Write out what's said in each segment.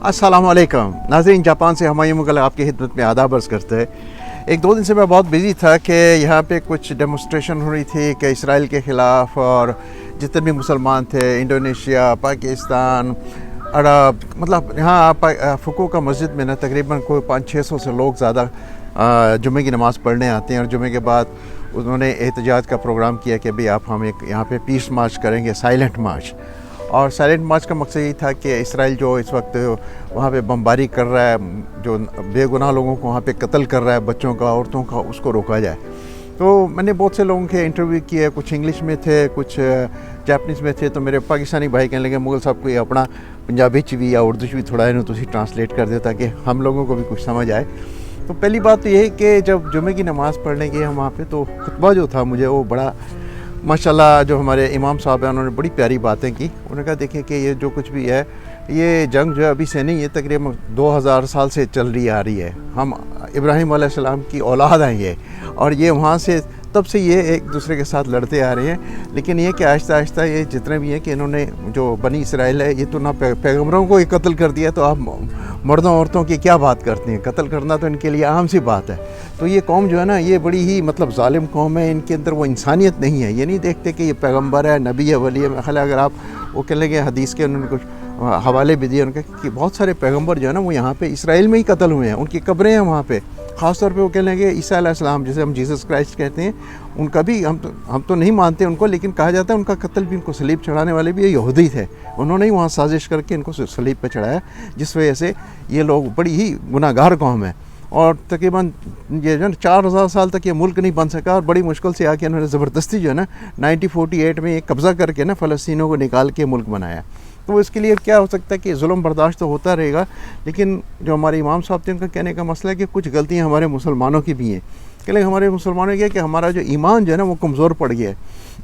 अस्सलाम वालेकुम नाज़रीन, जापान से हमायूं मुग़ल आपकी खिदमत में आदाब अर्ज़ करते हैं। एक दो दिन से मैं बहुत बिज़ी था कि यहाँ पे कुछ डेमोन्स्ट्रेशन हो रही थी कि इसराइल के ख़िलाफ़, और जितने भी मुसलमान थे इंडोनेशिया, पाकिस्तान, अरब, मतलब यहाँ फुकुओका मस्जिद में ना तकरीबन कोई 500-600 से लोग ज़्यादा जुमे की नमाज़ पढ़ने आते हैं। और जुमे के बाद उन्होंने एहतजाज का प्रोग्राम किया कि भाई आप हम एक यहाँ पे पीस मार्च करेंगे, साइलेंट मार्च। और साइलेंट मार्च का मकसद यही था कि इसराइल जो इस वक्त वहाँ पे बमबारी कर रहा है, जो बेगुनाह लोगों को वहाँ पे कत्ल कर रहा है, बच्चों का, औरतों का, उसको रोका जाए। तो मैंने बहुत से लोगों के इंटरव्यू किए, कुछ इंग्लिश में थे, कुछ जापानीज़ में थे। तो मेरे पाकिस्तानी भाई कहने लगे मुगल साहब कोई अपना पंजाबी च भी या उर्दू च भी थोड़ा इन्हों तुसी ट्रांसलेट कर दे ताकि हम लोगों को भी कुछ समझ आए। तो पहली बात तो यही कि जब जुमे की नमाज़ पढ़ने गए हम वहाँ पे, तो खुतबा जो था मुझे वो बड़ा माशाल्लाह, जो हमारे इमाम साहब हैं उन्होंने बड़ी प्यारी बातें की। उन्होंने कहा देखिए कि ये जो कुछ भी है, ये जंग जो है अभी से नहीं, ये तकरीबन 2000 साल से चल रही आ रही है। हम इब्राहीम अलैहिस्सलाम की औलाद हैं ये, और ये वहाँ से तब से ये एक दूसरे के साथ लड़ते आ रहे हैं। लेकिन ये कि आहिस्ता आहिस्ता ये जितने भी हैं कि इन्होंने जो बनी इसराइल है, ये तो ना पैगम्बरों को ही कत्ल कर दिया, तो आप मर्दों औरतों की क्या बात करते हैं? कत्ल करना तो इनके लिए आम सी बात है। तो ये कौम जो है ना, ये बड़ी ही मतलब ज़ालिम कौम है। इनके अंदर वो इंसानियत नहीं है। ये नहीं देखते कि ये पैगम्बर है, नबी है, वली है। मेरा ख्याल है अगर आप वो कह लेंगे, हदीस के उन्होंने कुछ हवाले भी दिए उनके कि बहुत सारे पैगम्बर जो है ना वो यहाँ पे इसराइल में ही कत्ल हुए हैं। उनकी कब्रें हैं वहाँ पे। ख़ास तौर पे वो कह लेंगे ईसा अलैहिस्सलाम, जिसे हम जीसस क्राइस्ट कहते हैं, उनका भी हम तो नहीं मानते उनको, लेकिन कहा जाता है उनका कत्ल भी, उनको सलीब चढ़ाने वाले भी ये यहूदी थे। उन्होंने ही वहाँ साजिश करके इनको सलीब पे चढ़ाया, जिस वजह से ये लोग बड़ी ही गुनाहगार कौम है। और तकरीबन ये जो 4000 साल तक ये मुल्क नहीं बन सका, और बड़ी मुश्किल से आके उन्होंने ज़बरदस्ती जो है ना 1948 में एक कब्ज़ा करके ना फ़लस्तीनों को निकाल के मुल्क बनाया। तो इसके लिए क्या हो सकता है कि जुल्म बर्दाश्त तो होता रहेगा, लेकिन जो हमारे इमाम साहब थे उनका कहने का मसला है कि कुछ गलतियाँ हमारे मुसलमानों की भी हैं। कि हमारे मुसलमानों की है कि हमारा जो ईमान जो है ना वो कमज़ोर पड़ गया है।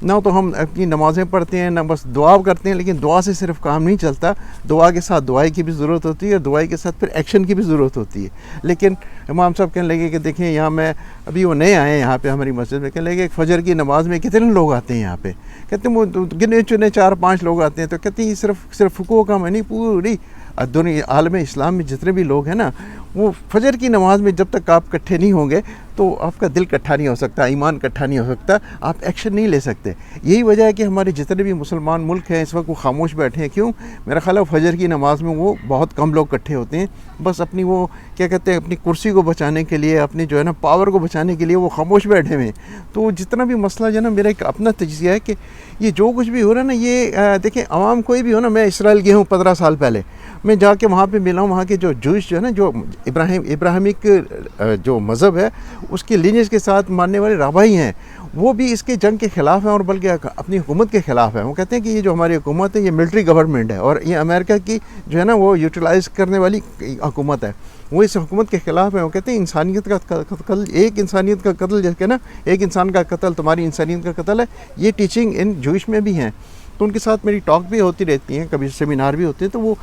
ना तो हम अपनी नमाज़ें पढ़ते हैं, ना बस दुआ करते हैं, लेकिन दुआ से सिर्फ काम नहीं चलता। दुआ के साथ दुआई की भी ज़रूरत होती है, और दुआई के साथ फिर एक्शन की भी ज़रूरत होती है। लेकिन इमाम साहब कहने लगे कि देखें, यहाँ मैं अभी वो नए आए हैं यहाँ पे हमारी मस्जिद में, कहने लगे फजर की नमाज़ में कितने लोग आते हैं यहाँ पे? कहते हैं वो गिने चुने 4-5 लोग आते हैं। तो कहते हैं सिर्फ फुकुओका में नहीं, पूरी दुनिया आलम इस्लाम में जितने भी लोग हैं ना, वो फजर की नमाज़ में जब तक आप इकट्ठे नहीं होंगे तो आपका दिल इकट्ठा नहीं हो सकता, ईमान इकट्ठा नहीं हो सकता, आप एक्शन नहीं ले सकते। यही वजह है कि हमारे जितने भी मुसलमान मुल्क हैं इस वक्त वो खामोश बैठे हैं। क्यों? मेरा ख्याल है फजर की नमाज़ में वो बहुत कम लोग इकट्ठे होते हैं। बस अपनी वो क्या कहते हैं, अपनी कुर्सी को बचाने के लिए, अपनी जो है ना पावर को बचाने के लिए वो खामोश बैठे हुए हैं। तो जितना भी मसला जो है ना, मेरा एक अपना तजिया है कि ये जो कुछ भी हो रहा है ना, ये देखें, आवाम कोई भी हो ना, मैं इसराइल गया हूँ 15 साल पहले, मैं जाके वहाँ पे मिला हूँ। वहाँ के जो जूस जो है ना, जो इब्राहिमिक जो मज़हब है उसके लीनेज के साथ मानने वाले राबाई हैं, वो भी इसके जंग के ख़िलाफ़ हैं, और बल्कि अपनी हुकूमत के ख़िलाफ़ हैं। वो कहते हैं कि ये जो हमारी हुकूमत है ये मिलिट्री गवर्नमेंट है, और ये अमेरिका की जो है ना वो यूटिलाइज़ करने वाली हुकूमत है, वो इस हुकूमत के ख़िलाफ़ है। वो कहते हैं इंसानियत का कत्ल, एक इंसानियत का कत्ल, जैसे ना एक इंसान का कत्ल तुम्हारी इंसानियत का कत्ल है, ये टीचिंग इन जूश में भी हैं। तो उनके साथ मेरी टॉक भी होती रहती हैं, कभी सेमिनार भी होते हैं। तो वो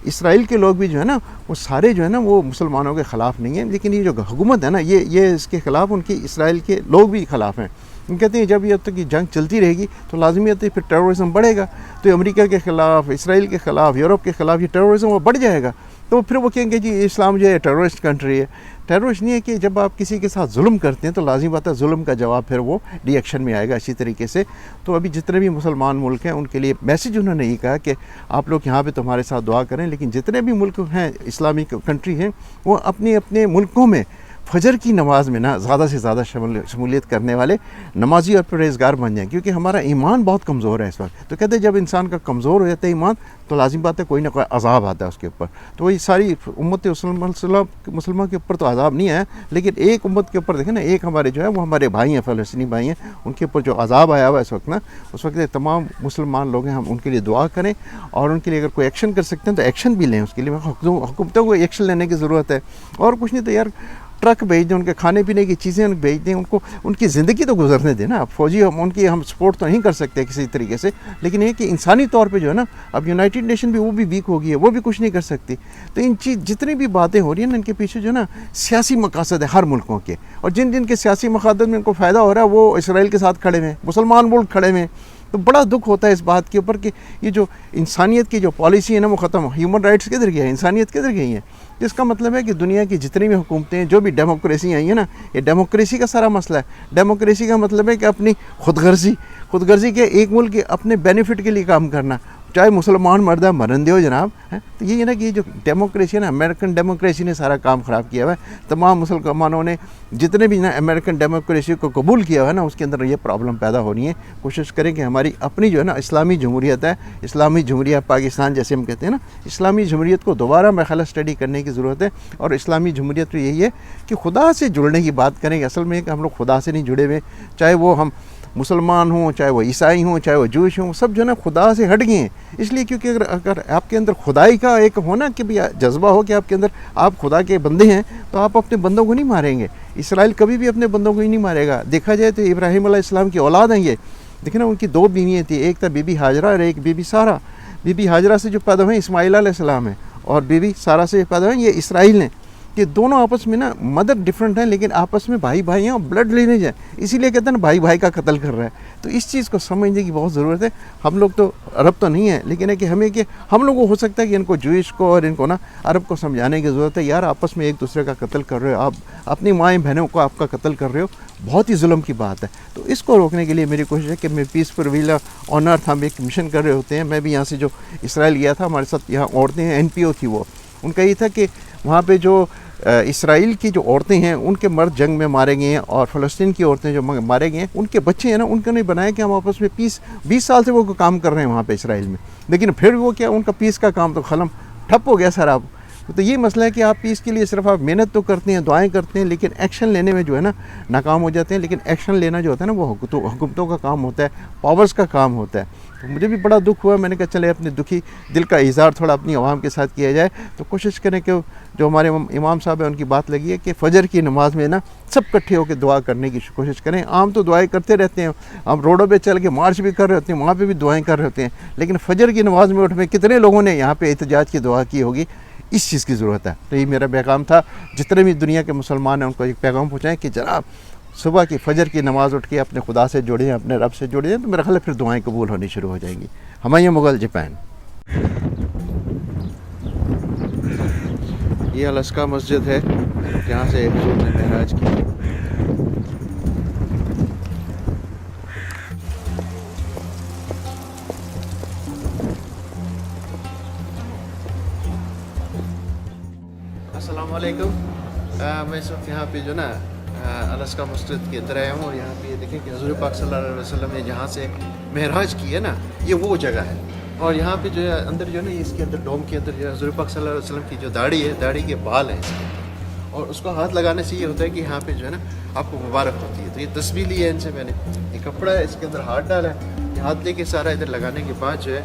इसराइल के लोग भी जो है ना, वो सारे जो है ना वो मुसलमानों के ख़िलाफ़ नहीं हैं, लेकिन ये जो हुकूमत है ना, ये इसके ख़िलाफ़ उनकी इसराइल के लोग भी ख़िलाफ़ हैं। हम कहते हैं जब ये तक ये जंग चलती रहेगी तो लाजमियत है फिर टेररिज्म बढ़ेगा। तो अमेरिका के ख़िलाफ़, इसराइल के ख़िलाफ़, यूरोप के ख़िलाफ़ ये टेररिज्म वो बढ़ जाएगा। तो फिर वो कहेंगे जी इस्लाम जो है टेररिस्ट कंट्री है। टेररिस्ट नहीं है कि जब आप किसी के साथ जुल्म करते हैं तो लाजिम बात है जुल्म का जवाब फिर वो रिएक्शन में आएगा इसी तरीके से। तो अभी जितने भी मुसलमान मुल्क हैं उनके लिए मैसेज उन्होंने यही कहा कि आप लोग यहाँ पे तो हमारे साथ दुआ करें, लेकिन जितने भी मुल्क हैं इस्लामिक कंट्री हैं वो अपने अपने मुल्कों में फजर की नमाज़ में ना ज़्यादा से ज़्यादा शमूलियत करने वाले नमाजी और परहेज़गार बन जाएं, क्योंकि हमारा ईमान बहुत कमज़ोर है इस वक्त। तो कहते हैं जब इंसान का कमज़ोर हो जाता है ईमान तो लाजिम बात है कोई ना कोई अज़ाब आता है उसके ऊपर। तो वही सारी उम्मत मुसलमान के ऊपर तो अज़ाब नहीं है, लेकिन एक उम्मत के ऊपर देखें ना, एक हमारे जो है वो हमारे भाई हैं, फ़लस्तीनी भाई हैं, उनके ऊपर जो अज़ाब आया हुआ है इस वक्त ना, उस वक्त तमाम मुसलमान लोग हैं, हम उनके लिए दुआ करें, और उनके लिए अगर कोई एक्शन कर सकते हैं तो एक्शन भी लें। उसके लिए हुकूमतों को एक्शन लेने की ज़रूरत है, और कुछ नहीं तो यार ट्रक भेज दें, उनके खाने पीने की चीज़ें भेज दें, उनको उनकी ज़िंदगी तो गुजरने दें ना। फौजी उनकी हम सपोर्ट तो नहीं कर सकते किसी तरीके से, लेकिन ये कि इंसानी तौर पे जो है ना, अब यूनाइटेड नेशन भी वो भी वीक हो गई है, वो भी कुछ नहीं कर सकती। तो इन जितनी भी बातें हो रही हैं ना, इनके पीछे जो है ना सियासी मकासद है हर मुल्कों के, और जिन जिन के सियासी मकासद में इनको फ़ायदा हो रहा है वो इसराइल के साथ खड़े हुए हैं, मुसलमान मुल्क खड़े हुए हैं। تو بڑا دکھ ہوتا ہے اس بات کے اوپر کہ یہ جو انسانیت کی جو پالیسی ہے نا وہ ختم، ہیومن رائٹس کدھر گیا ہے، انسانیت کدھر گئی ہے. جس کا مطلب ہے کہ دنیا کی جتنی بھی حکومتیں ہیں، جو بھی ڈیموکریسی آئی ہیں نا، یہ ڈیموکریسی کا سارا مسئلہ ہے. ڈیموکریسی کا مطلب ہے کہ اپنی خود غرضی کے ایک ملک کے اپنے بینیفٹ کے لیے کام کرنا، چاہے مسلمان مردہ مرندے ہو جناب. تو یہ ہے نا کہ یہ جو ڈیموکریسی ہے نا، امریکن ڈیموکریسی نے سارا کام خراب کیا ہوا ہے. تمام مسلمانوں نے جتنے بھی نا امریکن ڈیموکریسی کو قبول کیا ہوا ہے نا، اس کے اندر یہ پرابلم پیدا ہونی ہے. کوشش کریں کہ ہماری اپنی جو ہے نا اسلامی جمہوریت ہے، اسلامی جمہوریہ پاکستان جیسے ہم کہتے ہیں نا، اسلامی جمہوریت کو دوبارہ میں خیال اسٹڈی کرنے کی ضرورت ہے. اور اسلامی جمہوریت میں یہی ہے کہ خدا سے جڑنے کی بات کریں کہ اصل میں کہ ہم لوگ خدا سے نہیں جڑے ہوئے، چاہے وہ ہم مسلمان ہوں، چاہے وہ عیسائی ہوں، چاہے وہ جوش ہوں، سب جو ہے نا خدا سے ہٹ گئے ہیں. اس لیے کیونکہ اگر آپ کے اندر خدائی کا ایک ہونا کہ بھی جذبہ ہو کہ آپ کے اندر آپ خدا کے بندے ہیں، تو آپ اپنے بندوں کو نہیں ماریں گے. اسرائیل کبھی بھی اپنے بندوں کو ہی نہیں مارے گا. دیکھا جائے تو ابراہیم علیہ السلام کی اولاد ہیں یہ. دیکھیں نا، ان کی 2 بیویاں تھیں، ایک تھا بی بی ہاجرہ اور ایک بی بی سارہ. بی بی ہاجرہ سے جو پیدا ہوئے اسماعیل علیہ السلام ہیں، اور بی بی سارہ سے پیدا ہوئے یہ اسرائیل ہیں. کہ دونوں آپس میں نا مدر ڈفرنٹ ہیں، لیکن آپس میں بھائی بھائی ہیں اور بلڈ لینیج ہے. اسی لیے کہتے ہیں نا بھائی بھائی کا قتل کر رہا ہے. تو اس چیز کو سمجھنے کی بہت ضرورت ہے. ہم لوگ تو عرب تو نہیں ہیں، لیکن ہے کہ ہمیں کہ ہم لوگوں کو ہو سکتا ہے کہ ان کو جوئش کو اور ان کو نا عرب کو سمجھانے کی ضرورت ہے. یار آپس میں ایک دوسرے کا قتل کر رہے ہو، آپ اپنی مائیں بہنوں کو آپ کا قتل کر رہے ہو، بہت ہی ظلم کی بات ہے. تو اس کو روکنے کے لیے میری کوشش ہے کہ میں پیس پر ویلا آن ارتھ ہم ایک مشن کر رہے ہوتے ہیں. میں بھی یہاں سے جو اسرائیل گیا تھا، ہمارے ساتھ یہاں عورتیں ہیں، NPO تھی وہ. ان کا یہ تھا کہ وہاں پہ جو اسرائیل کی جو عورتیں ہیں ان کے مرد جنگ میں مارے گئے ہیں، اور فلسطین کی عورتیں جو مارے گئے ہیں، ان کے بچے ہیں نا، ان کو نہیں بنایا کہ ہم آپس میں 20 سال سے وہ کام کر رہے ہیں وہاں پہ اسرائیل میں، لیکن پھر وہ کیا ان کا پیس کا کام تو ختم ٹھپ ہو گیا سر. اب تو یہ مسئلہ ہے کہ آپ پیس کے لیے صرف آپ محنت تو کرتے ہیں، دعائیں کرتے ہیں، لیکن ایکشن لینے میں جو ہے نا ناکام ہو جاتے ہیں. لیکن ایکشن لینا جو ہوتا ہے نا وہ حکومتوں کا کام ہوتا ہے، پاورز کا کام ہوتا ہے. تو مجھے بھی بڑا دکھ ہوا. میں نے کہا چلے اپنے دکھی دل کا اظہار تھوڑا اپنی عوام کے ساتھ کیا جائے. تو کوشش کریں کہ جو ہمارے امام صاحب ہیں ان کی بات لگی ہے کہ فجر کی نماز میں نا سب کٹھے ہو کے دعا کرنے کی کوشش کریں. عام تو دعائیں کرتے رہتے ہیں، ہم روڈوں پہ چل کے مارچ بھی کر رہے ہوتے ہیں، وہاں پہ بھی دعائیں کر رہے ہوتے ہیں، لیکن فجر کی نماز میں اٹھ میں کتنے لوگوں نے یہاں پہ احتجاج کی دعا کی ہوگی؟ اس چیز کی ضرورت ہے. تو یہ میرا پیغام تھا. جتنے بھی دنیا کے مسلمان ہیں ان کو ایک پیغام پہنچائیں کہ جناب صبح کی فجر کی نماز اٹھ کے اپنے خدا سے جڑیں، اپنے رب سے جڑیں، تو میرا خیال ہے پھر دعائیں قبول ہونی شروع ہو جائیں گی. ہمایوں مغل جاپان. یہ الاسکا مسجد ہے جہاں سے حضور نے معراج کی. السلام علیکم. میں اس وقت یہاں پہ جو نا الاسکا مسجد کے اندر آیا ہوں، اور یہاں پہ دیکھیں کہ حضور پاک صلی اللہ علیہ وسلم نے جہاں سے معراج کی ہے نا، یہ وہ جگہ ہے. اور یہاں پہ جو ہے اندر جو ہے نا اس کے اندر ڈوم کے اندر جو ہے حضور پاک صلی اللہ علیہ وسلم کی جو داڑھی ہے، داڑھی کے بال ہیں اس کے اندر، اور اس کو ہاتھ لگانے سے یہ ہوتا ہے کہ یہاں پہ جو ہے نا آپ کو مبارک ہوتی ہے. تو یہ تسبیح لی ہے ان سے میں نے، یہ کپڑا ہے اس کے اندر ہاتھ ڈالا ہے، یہ ہاتھ لے کے سارا ادھر لگانے کے بعد جو ہے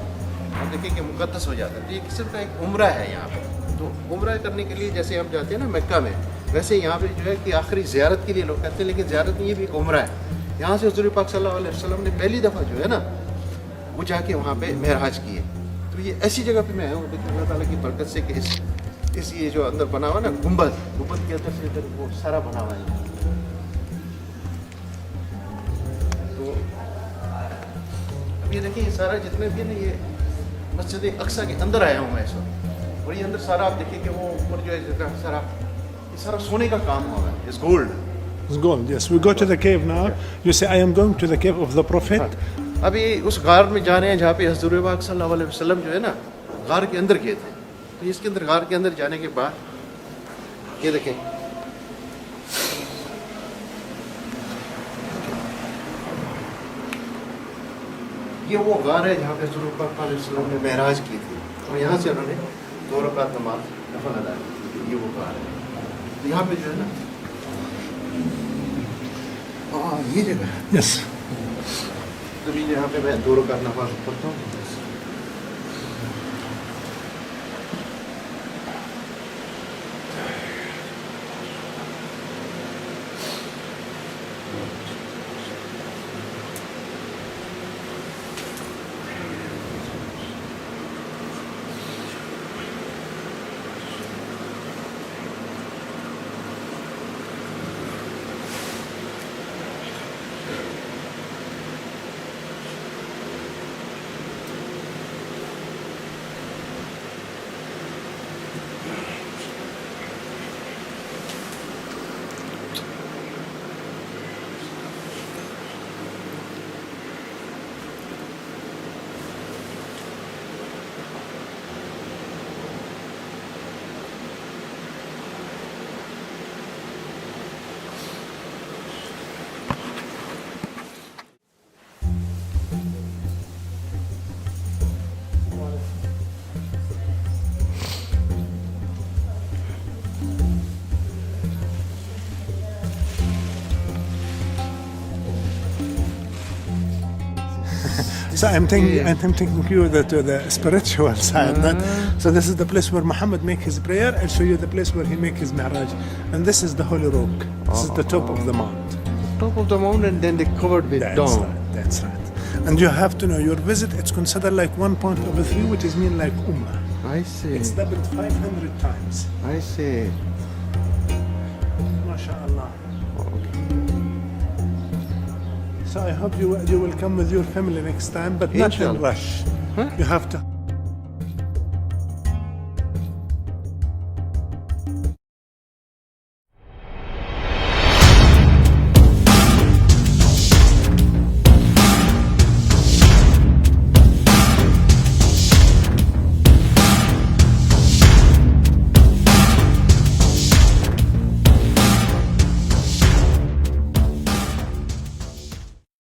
آپ دیکھیں کہ مقدس ہو جاتا ہے. تو یہ قسم کا ایک عمرہ ہے یہاں پہ. تو عمرہ کرنے کے لیے جیسے ہم جاتے ہیں نا مکہ میں، ویسے یہاں پہ جو ہے کہ آخری زیارت کے لیے لوگ کہتے ہیں، لیکن زیارت میں یہ بھی ایک عمرہ ہے. یہاں سے حضور پاک صلی اللہ علیہ وسلم نے پہلی دفعہ جو ہے نا وہ جا کے وہاں پہ معراج کی ہے. تو یہ ایسی جگہ پہ میں آیا ہوں لیکن اللہ تعالیٰ کی برکت سے کہ اس یہ جو اندر بنا ہوا نا گنبد کے اندر سے ادھر وہ سارا بنا ہوا ہے. تو اب یہ دیکھیں یہ سارا جتنے بھی نا یہ مسجد اقصیٰ کے اندر آیا ہوں میں اس وقت. اور یہ اندر سارا آپ دیکھیں کہ وہ اوپر جو ہے سارا یہ سارا سونے کا کام ہوا ہے. It's gold. It's gold, yes. We go to the cave now. You say, I am going to the cave of the Prophet. ابھی اس غار میں جا رہے ہیں جہاں پہ حضور پاک صلی اللہ علیہ وسلم جو ہے نا غار کے اندر گئے تھے. تو اس کے اندر غار کے اندر جانے کے بعد یہ دیکھیں یہ وہ غار ہے جہاں پہ حضور پاک علیہ وسلم نے معراج کی تھی. اور یہاں سے انہوں نے 2 رکعت نماز نفل ادا کی تھی. یہ وہ غار ہے. تو یہاں پہ جو ہے نا یہ جگہ ہے. Yes. تو یہاں پہ میں 2 رکعت نماز پڑھتا ہوں. So I'm taking you to the spiritual side. So this is the place where Muhammad make his prayer. I'll show you the place where he make his mi'raj. And this is the holy rock. This is the top of the mount. Top of the mountain, and then they covered with dome. That's right. And you have to know your visit, it's considered like 1.3, which is mean like ummah. I see. It's doubled 500 times. I see. MashaAllah. So I hope you will come with your family next time, but not in Inshallah. rush. You have to